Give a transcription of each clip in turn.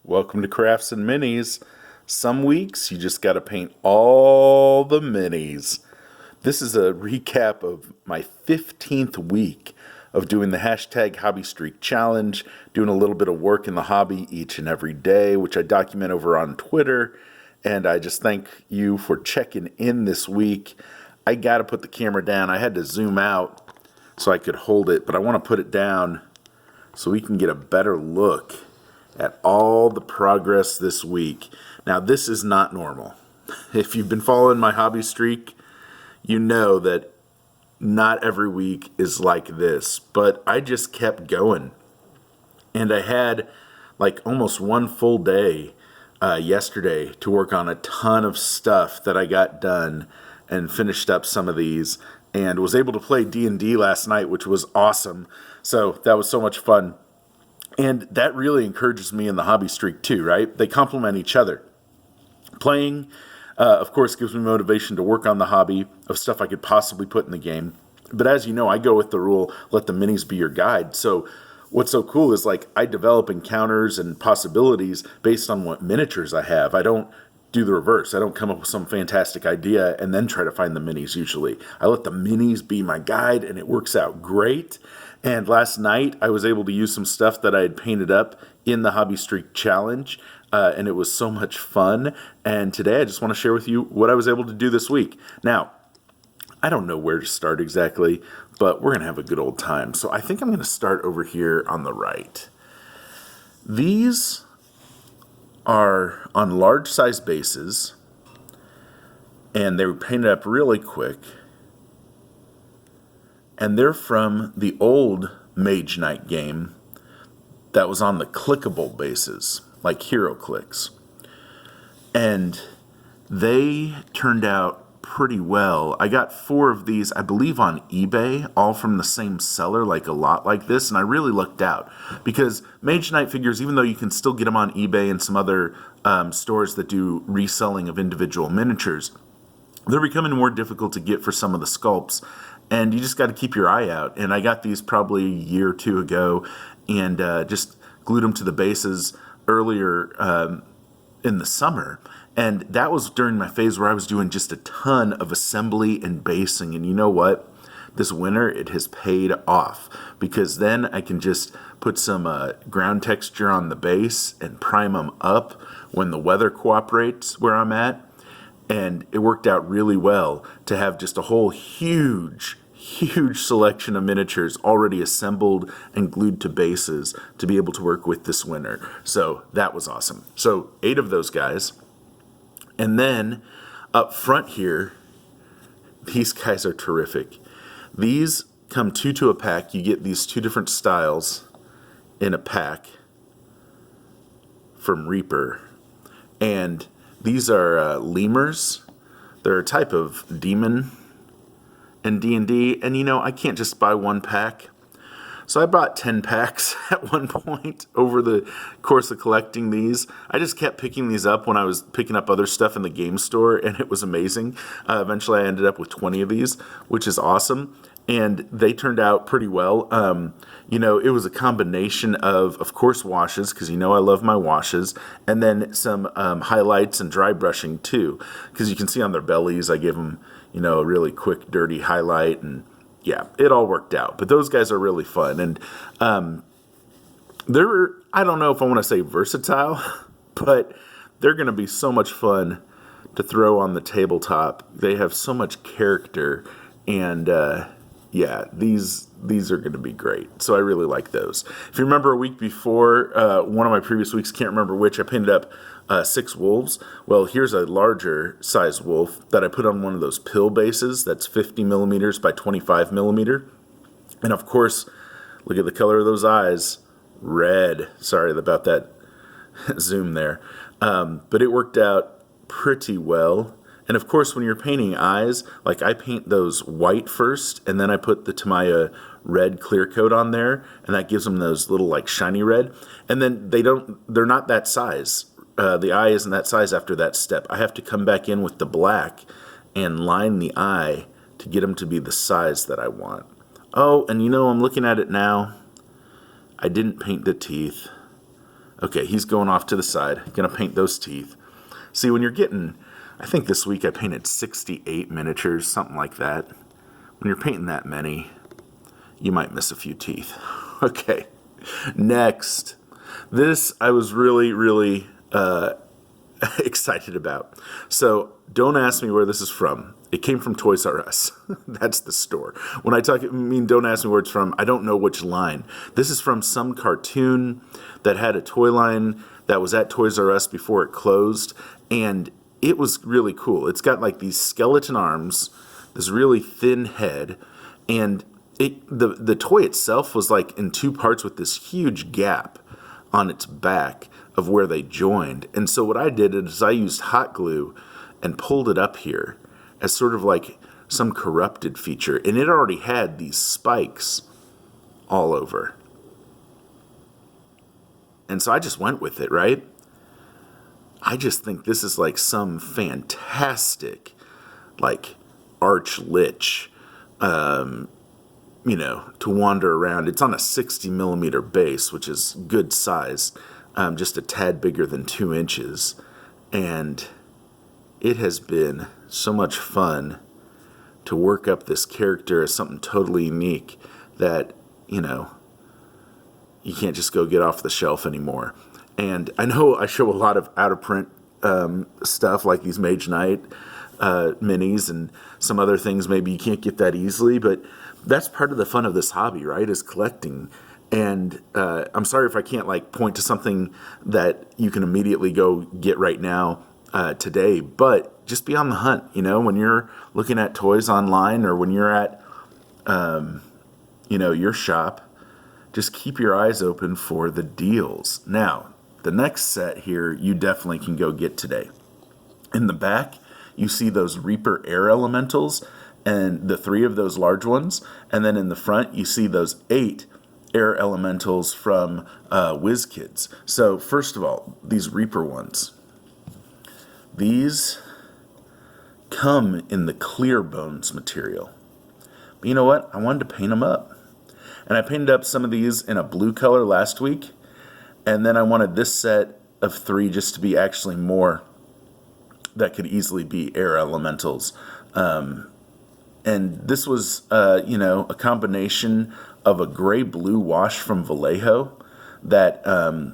Welcome to Crafts and Minis. Some weeks you just got to paint all the minis. This is a recap of my 15th week of doing the hashtag Hobby Streak Challenge, doing a little bit of work in the hobby each and every day, which I document over on Twitter. And I just thank you for checking in this week. I got to put the camera down. I had to zoom out so I could hold it, but I want to put it down so we can get a better look at all the progress this week. Now, this is not normal. If you've been following my hobby streak, you know that not every week is like this, but I just kept going. And I had like almost one full day yesterday to work on a ton of stuff that I got done and finished up some of these and was able to play D&D last night, which was awesome. So that was so much fun. And that really encourages me in the hobby streak too, right? They complement each other. Playing, of course, gives me motivation to work on the hobby of stuff I could possibly put in the game. But as you know, I go with the rule, let the minis be your guide. So what's so cool is like I develop encounters and possibilities based on what miniatures I have. I don't do the reverse. I don't come up with some fantastic idea and then try to find the minis usually. I let the minis be my guide and it works out great. And last night I was able to use some stuff that I had painted up in the Hobby Streak Challenge. And it was so much fun. And today I just want to share with you what I was able to do this week. Now, I don't know where to start exactly, but we're going to have a good old time. So I think I'm going to start over here on the right. These are on large size bases, and they were painted up really quick. And they're from the old Mage Knight game that was on the clickable bases, like HeroClix. And they turned out pretty well. I got 4 of these, I believe, on eBay, all from the same seller, like a lot like this, and I really lucked out. Because Mage Knight figures, even though you can still get them on eBay and some other stores that do reselling of individual miniatures, they're becoming more difficult to get for some of the sculpts. And you just got to keep your eye out. And I got these probably a year or two ago and just glued them to the bases earlier in the summer. And that was during my phase where I was doing just a ton of assembly and basing. And you know what? This winter, it has paid off. Because then I can just put some ground texture on the base and prime them up when the weather cooperates where I'm at. And it worked out really well to have just a whole huge selection of miniatures already assembled and glued to bases to be able to work with this winter. So that was awesome. So 8 of those guys. And then up front here, these guys are terrific. These come 2 to a pack. You get these 2 different styles in a pack from Reaper. And these are lemurs. They're a type of demon in D&D. And you know, I can't just buy 1 pack. So I bought 10 packs at one point over the course of collecting these. I just kept picking these up when I was picking up other stuff in the game store, and it was amazing. Eventually I ended up with 20 of these, which is awesome. And they turned out pretty well. You know, it was a combination of course, washes, because you know I love my washes, and then some highlights and dry brushing too. Because you can see on their bellies, I gave them, you know, a really quick, dirty highlight, and yeah, it all worked out. But those guys are really fun, and they're, I don't know if I want to say versatile, but they're going to be so much fun to throw on the tabletop. They have so much character, and yeah, these are going to be great. So I really like those. If you remember a week before, one of my previous weeks, can't remember which, I painted up 6 wolves. Well, here's a larger size wolf that I put on one of those pill bases that's 50 millimeters by 25 millimeter. And of course, look at the color of those eyes. Red. Sorry about that zoom there. But it worked out pretty well. And of course, when you're painting eyes, like I paint those white first, and then I put the Tamiya red clear coat on there, and that gives them those little like shiny red. And then they're not that size. The eye isn't that size after that step. I have to come back in with the black and line the eye to get them to be the size that I want. Oh, and you know, I'm looking at it now. I didn't paint the teeth. Okay, he's going off to the side. Gonna paint those teeth. See, when you're getting, I think this week I painted 68 miniatures, something like that. When you're painting that many, you might miss a few teeth. Okay, next. This I was really, really excited about. So don't ask me where this is from. It came from Toys R Us. That's the store. When I mean don't ask me where it's from, I don't know which line. This is from some cartoon that had a toy line that was at Toys R Us before it closed, and it was really cool. It's got like these skeleton arms, this really thin head, and the toy itself was like in two parts with this huge gap on its back of where they joined. And so what I did is I used hot glue and pulled it up here as sort of like some corrupted feature. And it already had these spikes all over. And so I just went with it, right? I just think this is like some fantastic, like, arch lich, to wander around. It's on a 60 millimeter base, which is good size, just a tad bigger than 2 inches. And it has been so much fun to work up this character as something totally unique that, you can't just go get off the shelf anymore. And I know I show a lot of out-of-print stuff like these Mage Knight minis and some other things maybe you can't get that easily, but that's part of the fun of this hobby, right, is collecting. And I'm sorry if I can't like point to something that you can immediately go get right now today, but just be on the hunt, when you're looking at toys online or when you're at, your shop, just keep your eyes open for the deals. Now, the next set here, you definitely can go get today. In the back, you see those Reaper Air Elementals and the 3 of those large ones. And then in the front, you see those 8 Air Elementals from WizKids. So first of all, these Reaper ones. These come in the clear bones material. But you know what? I wanted to paint them up. And I painted up some of these in a blue color last week. And then I wanted this set of 3 just to be actually more that could easily be air elementals. And this was, a combination of a gray-blue wash from Vallejo that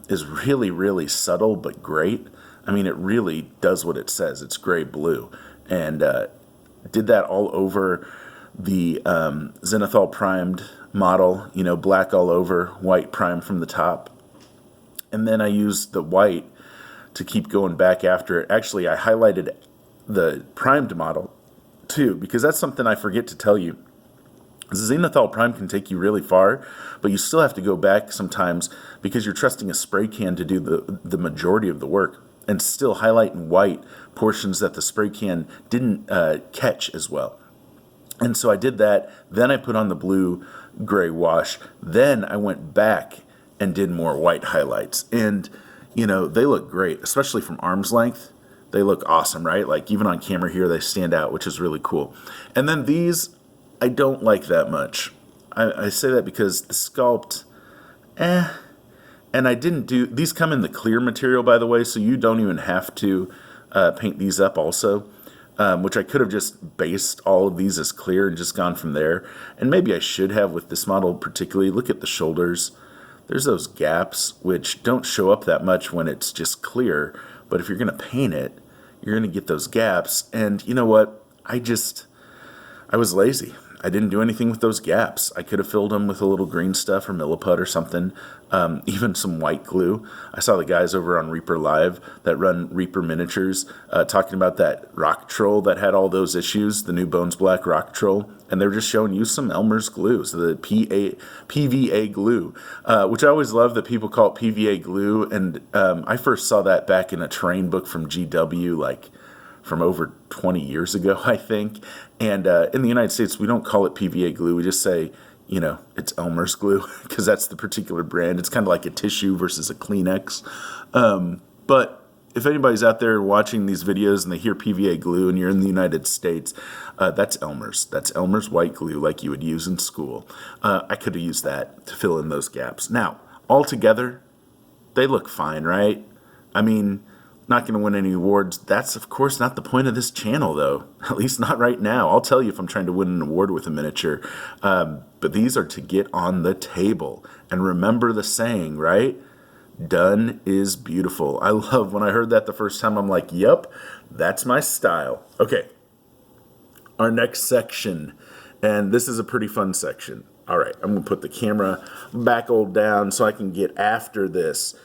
is really, really subtle but great. I mean, it really does what it says. It's gray-blue. And did that all over the Zenithal primed model, black all over, white prime from the top. And then I used the white to keep going back after it. Actually, I highlighted the primed model too, because that's something I forget to tell you. Zenithal Prime can take you really far, but you still have to go back sometimes because you're trusting a spray can to do the majority of the work and still highlight in white portions that the spray can didn't catch as well. And so I did that. Then I put on the blue gray wash. Then I went back and did more white highlights. And, they look great, especially from arm's length. They look awesome, right? Like even on camera here, they stand out, which is really cool. And then these, I don't like that much. I say that because the sculpt, and I didn't do, these come in the clear material, by the way, so you don't even have to paint these up also. Which I could have just based all of these as clear and just gone from there. And maybe I should have with this model particularly. Look at the shoulders. There's those gaps which don't show up that much when it's just clear. But if you're going to paint it, you're going to get those gaps. And you know what? I was lazy. I didn't do anything with those gaps. I could have filled them with a little green stuff or Milliput or something, even some white glue. I saw the guys over on Reaper Live that run Reaper Miniatures talking about that rock troll that had all those issues, the new Bones Black rock troll, and they were just showing you some Elmer's glue, so the PVA glue, which I always love that people call it PVA glue, and I first saw that back in a terrain book from GW, from over 20 years ago, I think. And in the United States, we don't call it PVA glue. We just say, it's Elmer's glue because that's the particular brand. It's kind of like a tissue versus a Kleenex. But if anybody's out there watching these videos and they hear PVA glue and you're in the United States, that's Elmer's. That's Elmer's white glue like you would use in school. I could have used that to fill in those gaps. Now, altogether, they look fine, right? I mean, not going to win any awards. That's, of course, not the point of this channel, though. At least not right now. I'll tell you if I'm trying to win an award with a miniature. But these are to get on the table. And remember the saying, right? Done is beautiful. I love when I heard that the first time. I'm like, yep, that's my style. Okay, our next section. And this is a pretty fun section. All right, I'm going to put the camera back down so I can get after this.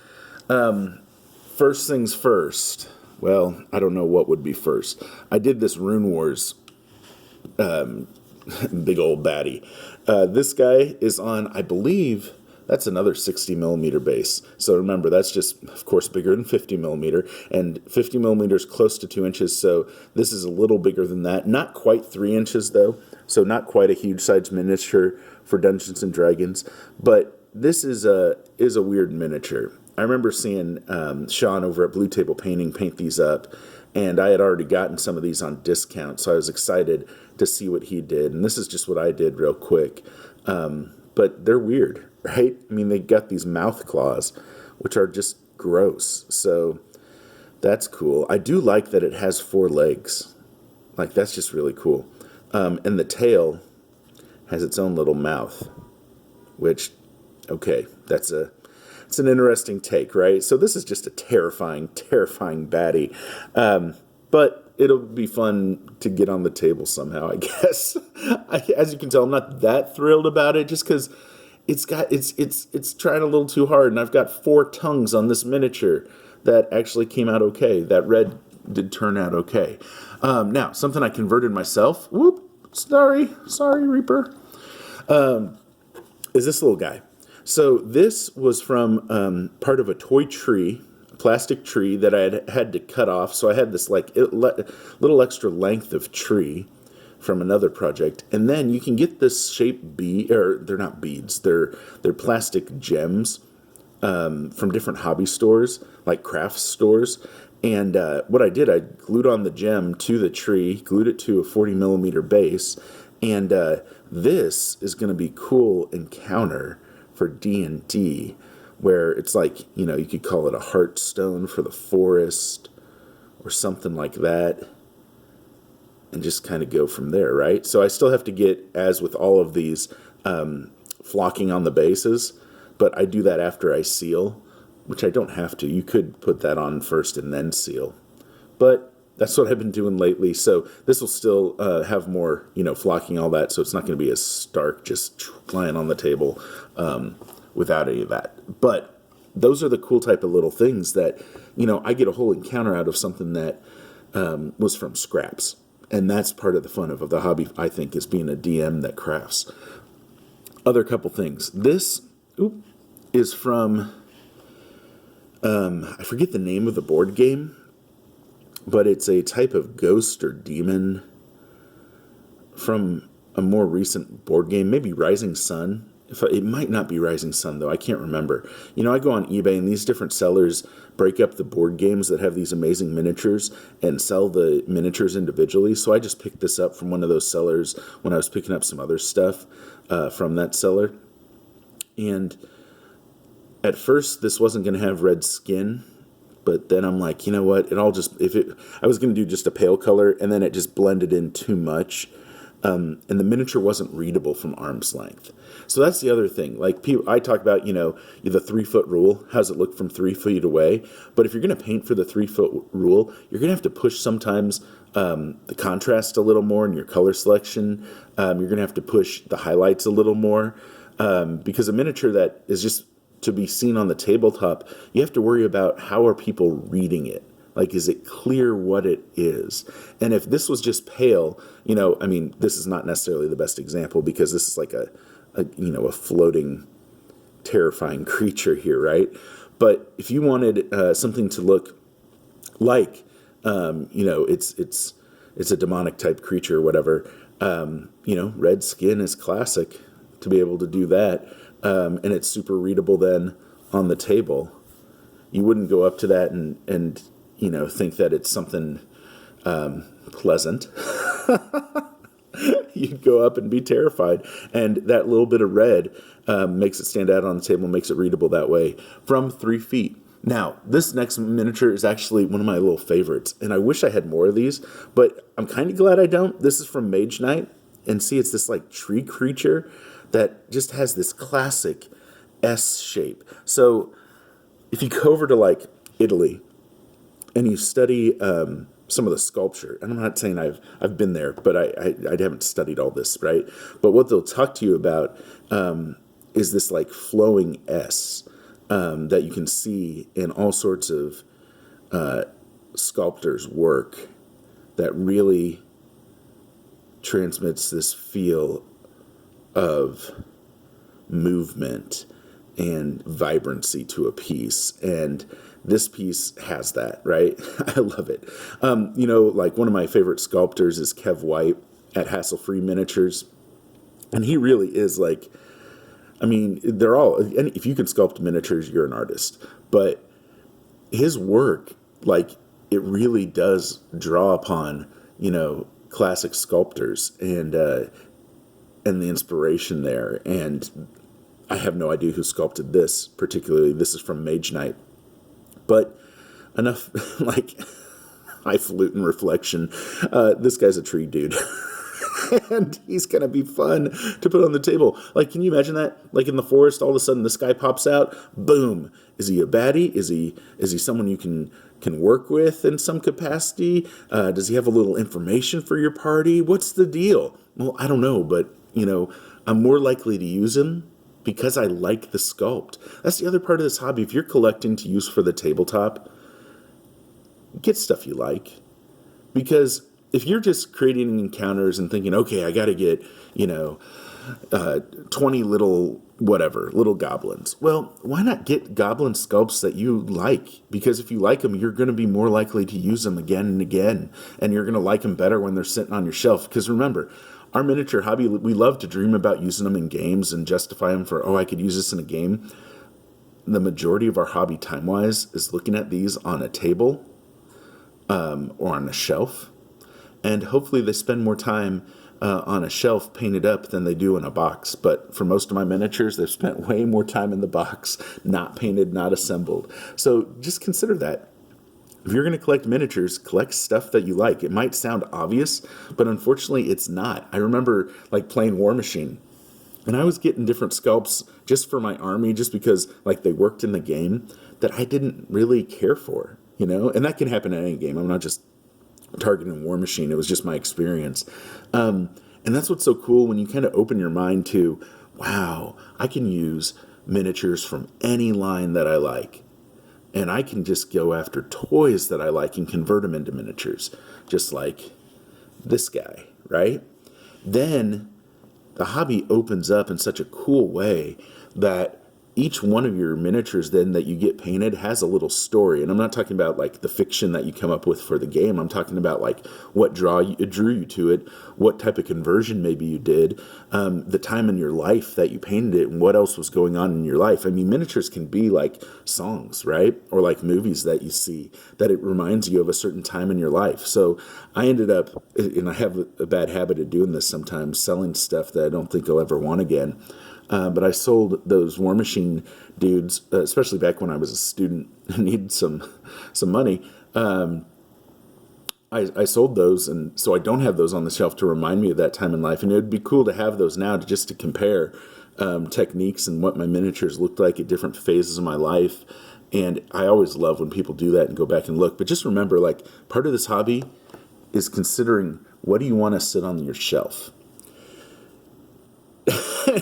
First things first. Well, I don't know what would be first. I did this Rune Wars big old baddie. This guy is on, I believe, that's another 60 millimeter base. So remember, that's just, of course, bigger than 50 millimeter, and 50 millimeters close to 2 inches. So this is a little bigger than that. Not quite 3 inches, though. So not quite a huge size miniature for Dungeons and Dragons. But this is a weird miniature. I remember seeing Sean over at Blue Table Painting paint these up, and I had already gotten some of these on discount, so I was excited to see what he did. And this is just what I did real quick. But they're weird, right? I mean, they got these mouth claws, which are just gross. So that's cool. I do like that it has 4 legs. Like, that's just really cool. And the tail has its own little mouth, which, okay, it's an interesting take, right? So this is just a terrifying, terrifying baddie. But it'll be fun to get on the table somehow, I guess. As you can tell, I'm not that thrilled about it, just because it's trying a little too hard, and I've got 4 tongues on this miniature that actually came out okay. That red did turn out okay. Now, something I converted myself. Whoop! Sorry, Reaper. Is this little guy? So this was from part of a toy tree, a plastic tree that I had to cut off. So I had this like little extra length of tree from another project, and then you can get this shape bead, or they're not beads, they're plastic gems from different hobby stores, like crafts stores. And what I did, I glued on the gem to the tree, glued it to a 40 millimeter base, and this is going to be cool encounter for D&D, where it's like, you could call it a heartstone for the forest or something like that, and just kind of go from there, right? So I still have to get, as with all of these, flocking on the bases, but I do that after I seal, which I don't have to. You could put that on first and then seal, but that's what I've been doing lately. So this will still have more, flocking, all that. So it's not going to be as stark, just lying on the table without any of that. But those are the cool type of little things that, I get a whole encounter out of something that was from scraps. And that's part of the fun of the hobby, I think, is being a DM that crafts. Other couple things. This is from, I forget the name of the board game, but it's a type of ghost or demon from a more recent board game, maybe Rising Sun. It might not be Rising Sun, though. I can't remember. I go on eBay, and these different sellers break up the board games that have these amazing miniatures and sell the miniatures individually. So I just picked this up from one of those sellers when I was picking up some other stuff from that seller. And at first, this wasn't going to have red skin, but then I'm like, you know what? I was going to do just a pale color, and then it just blended in too much. And the miniature wasn't readable from arm's length. So that's the other thing. Like, I talk about, the 3 foot rule. How's it look from 3 feet away? But if you're going to paint for the 3 foot rule, you're going to have to push sometimes the contrast a little more in your color selection. You're going to have to push the highlights a little more because a miniature that is just to be seen on the tabletop, you have to worry about how are people reading it. Like, is it clear what it is? And if this was just pale, this is not necessarily the best example because this is like a floating, terrifying creature here, right? But if you wanted something to look like, it's a demonic type creature or whatever, red skin is classic to be able to do that. And it's super readable then on the table. You wouldn't go up to that and think that it's something pleasant. You'd go up and be terrified. And that little bit of red makes it stand out on the table, makes it readable that way from 3 feet. Now, this next miniature is actually one of my little favorites, and I wish I had more of these, but I'm kind of glad I don't. This is from Mage Knight, and see, it's this like tree creature that just has this classic S shape. So if you go over to like Italy and you study some of the sculpture, and I'm not saying I've been there, but I haven't studied all this, right? But what they'll talk to you about is this like flowing S that you can see in all sorts of sculptors' work that really transmits this feel of movement and vibrancy to a piece. And this piece has that, right? I love it. Like one of my favorite sculptors is Kev White at Hassle Free Miniatures. And he really is like, I mean, they're all, and if you can sculpt miniatures, you're an artist. But his work, like, it really does draw upon, classic sculptors and the inspiration there. And I have no idea who sculpted this particularly. This is from Mage Knight. But enough, like, highfalutin reflection. This guy's a tree dude. And he's going to be fun to put on the table. Like, can you imagine that? Like in the forest, all of a sudden this guy pops out. Boom. Is he a baddie? Is he someone you can work with in some capacity? Does he have a little information for your party? What's the deal? Well, I don't know, but, I'm more likely to use him because I like the sculpt. That's the other part of this hobby. If you're collecting to use for the tabletop, get stuff you like. Because if you're just creating encounters and thinking, okay, I got to get, 20 little goblins. Well, why not get goblin sculpts that you like? Because if you like them, you're going to be more likely to use them again and again. And you're going to like them better when they're sitting on your shelf. Because remember, our miniature hobby, we love to dream about using them in games and justify them for, I could use this in a game. The majority of our hobby time-wise is looking at these on a table or on a shelf. And hopefully they spend more time on a shelf painted up than they do in a box. But for most of my miniatures, they've spent way more time in the box, not painted, not assembled. So just consider that. If you're going to collect miniatures, collect stuff that you like. It might sound obvious, but unfortunately it's not. I remember like playing War Machine, and I was getting different sculpts just for my army, just because like they worked in the game that I didn't really care for, And that can happen in any game. I'm not just targeting War Machine. It was just my experience. And that's what's so cool when you kind of open your mind to, wow, I can use miniatures from any line that I like. And I can just go after toys that I like and convert them into miniatures, just like this guy, right? Then the hobby opens up in such a cool way that each one of your miniatures then that you get painted has a little story. And I'm not talking about like the fiction that you come up with for the game. I'm talking about like what drew you to it, what type of conversion maybe you did, the time in your life that you painted it, and what else was going on in your life. I mean, miniatures can be like songs, right? Or like movies that you see that it reminds you of a certain time in your life. So I ended up, and I have a bad habit of doing this sometimes, selling stuff that I don't think I'll ever want again. But I sold those War Machine dudes, especially back when I was a student and needed some money. I sold those, and so I don't have those on the shelf to remind me of that time in life. And it would be cool to have those now just to compare techniques and what my miniatures looked like at different phases of my life. And I always love when people do that and go back and look. But just remember, like, part of this hobby is considering what do you want to sit on your shelf.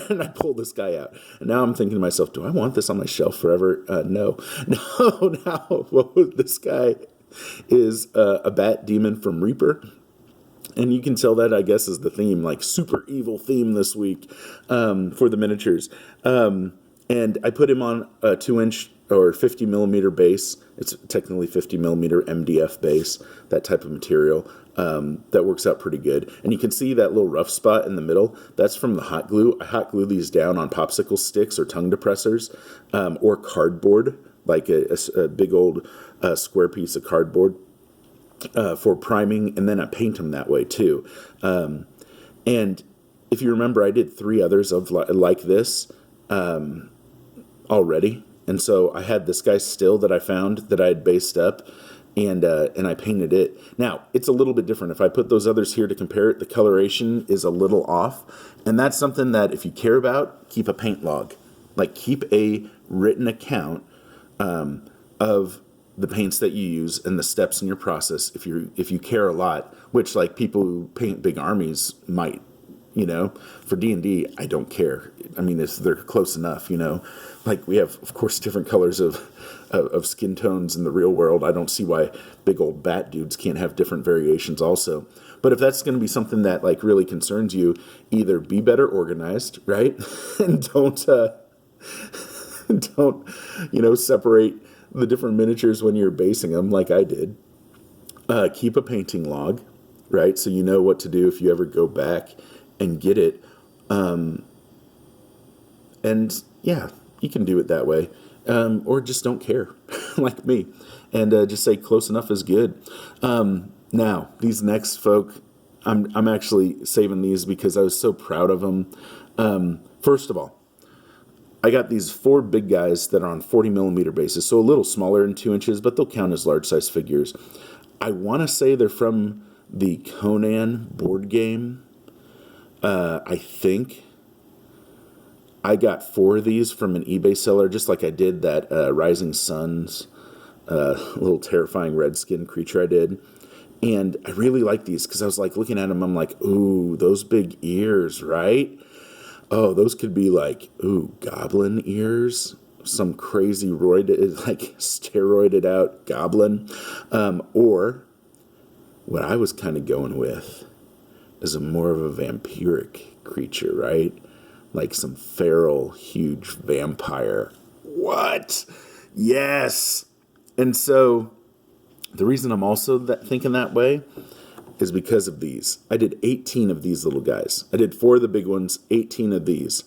And I pulled this guy out. And now I'm thinking to myself, do I want this on my shelf forever? No. Well, this guy is a bat demon from Reaper. And you can tell that, I guess, is the theme, like super evil theme this week for the miniatures. And I put him on a 2-inch or 50 millimeter base. It's technically 50 millimeter MDF base, that type of material. That works out pretty good. And you can see that little rough spot in the middle. That's from the hot glue. I hot glue these down on popsicle sticks or tongue depressors or cardboard, like a big old square piece of cardboard for priming. And then I paint them that way too. And if you remember, I did 3 others of like this already. And so I had this guy's still that I found that I had based up, and I painted it. Now, it's a little bit different. If I put those others here to compare it, the coloration is a little off. And that's something that if you care about, keep a paint log. Like, keep a written account of the paints that you use and the steps in your process if you care a lot, which, like, people who paint big armies might. For D&D, I don't care. I mean, they're close enough. Like, we have, of course, different colors of skin tones in the real world. I don't see why big old bat dudes can't have different variations also. But if that's going to be something that, like, really concerns you, either be better organized, right? And don't separate the different miniatures when you're basing them like I did. Keep a painting log, right? So you know what to do if you ever go back and get it. And yeah, you can do it that way. Or just don't care, like me. And just say close enough is good. Now, these next folk, I'm actually saving these because I was so proud of them. First of all, I got these 4 big guys that are on 40 millimeter bases, so a little smaller than 2 inches, but they'll count as large size figures. I want to say they're from the Conan board game. I think I got 4 of these from an eBay seller, just like I did that Rising Suns little terrifying redskin creature I did. And I really like these because I was like looking at them, I'm like, ooh, those big ears, right? Oh, those could be like, ooh, goblin ears. Some crazy steroided out goblin. Or what I was kind of going with is more of a vampiric creature, right? Like some feral, huge vampire. What? Yes. And so the reason I'm also thinking that way is because of these. I did 18 of these little guys. I did 4 of the big ones, 18 of these.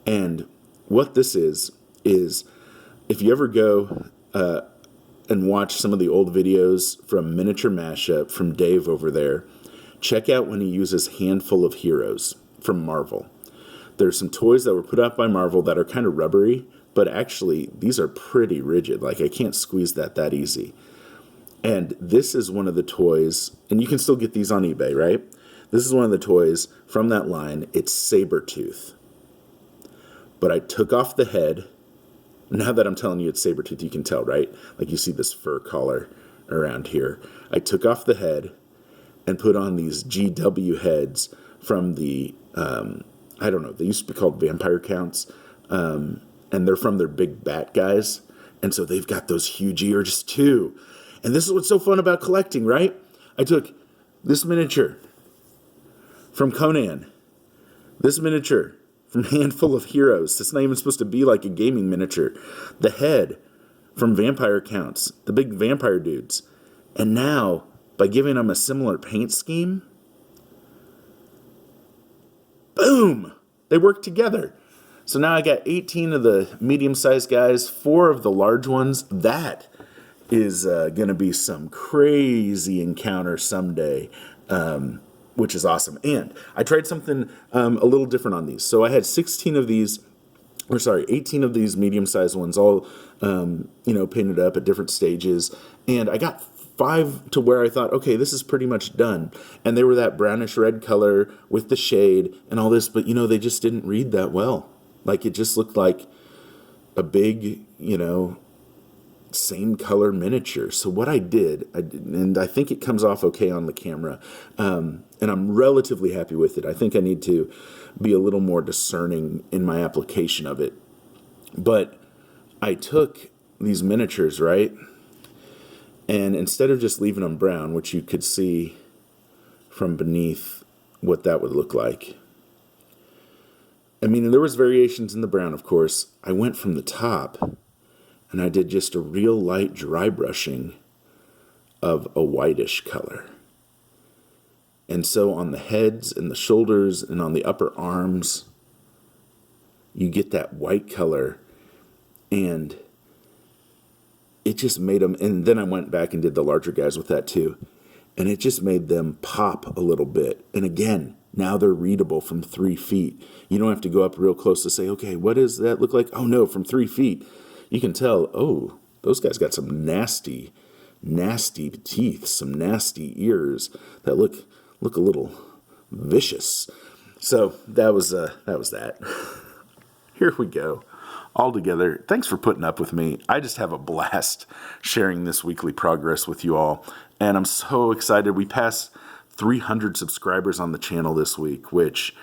And what this is if you ever go and watch some of the old videos from Miniature Mashup from Dave over there, check out when he uses Handful of Heroes from Marvel. There's some toys that were put out by Marvel that are kind of rubbery, but actually these are pretty rigid. Like, I can't squeeze that easy. And this is one of the toys, and you can still get these on eBay, right? This is one of the toys from that line. It's Sabretooth. But I took off the head. Now that I'm telling you it's Sabretooth, you can tell, right? Like, you see this fur collar around here. I took off the head and put on these GW heads from the, I don't know, they used to be called Vampire Counts. And they're from their big bat guys. And so they've got those huge ears too. And this is what's so fun about collecting, right? I took this miniature from Conan, this miniature from Handful of Heroes. It's not even supposed to be like a gaming miniature. The head from Vampire Counts, the big vampire dudes. And now, by giving them a similar paint scheme, boom, they work together. So now I got 18 of the medium-sized guys, 4 of the large ones. That is going to be some crazy encounter someday, which is awesome. And I tried something a little different on these. So I had 18 of these medium-sized ones, all painted up at different stages. And I got 5 to where I thought, okay, this is pretty much done. And they were that brownish red color with the shade and all this, but they just didn't read that well. Like, it just looked like a big, same color miniature. So what I did, and I think it comes off okay on the camera, and I'm relatively happy with it. I think I need to be a little more discerning in my application of it. But I took these miniatures, right? And instead of just leaving them brown, which you could see from beneath what that would look like. I mean, there was variations in the brown, of course. I went from the top and I did just a real light dry brushing of a whitish color. And so on the heads and the shoulders and on the upper arms, you get that white color, and it just made them, and then I went back and did the larger guys with that too, and it just made them pop a little bit. And again, now they're readable from 3 feet. You don't have to go up real close to say, okay, what does that look like? Oh no, from 3 feet, you can tell, oh, those guys got some nasty, nasty teeth, some nasty ears that look a little vicious. So that was that. Here we go. All together, thanks for putting up with me. I just have a blast sharing this weekly progress with you all. And I'm so excited. We passed 300 subscribers on the channel this week, which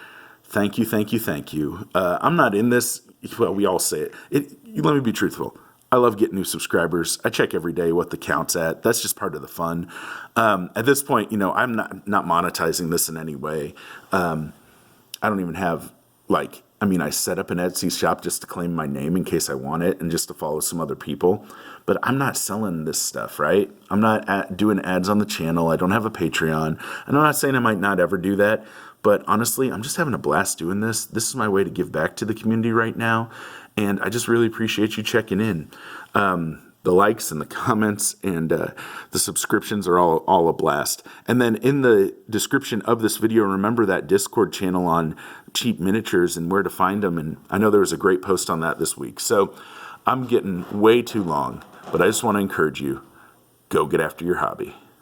thank you, thank you, thank you. I'm not in this. Well, we all say it. Let me be truthful. I love getting new subscribers. I check every day what the count's at. That's just part of the fun. At this point, I'm not monetizing this in any way. I don't even have I set up an Etsy shop just to claim my name in case I want it and just to follow some other people. But I'm not selling this stuff, right? I'm not doing ads on the channel. I don't have a Patreon. And I'm not saying I might not ever do that. But honestly, I'm just having a blast doing this. This is my way to give back to the community right now. And I just really appreciate you checking in. The likes and the comments and the subscriptions are all a blast. And then in the description of this video, remember that Discord channel on cheap miniatures and where to find them. And I know there was a great post on that this week. So I'm getting way too long, but I just want to encourage you, go get after your hobby.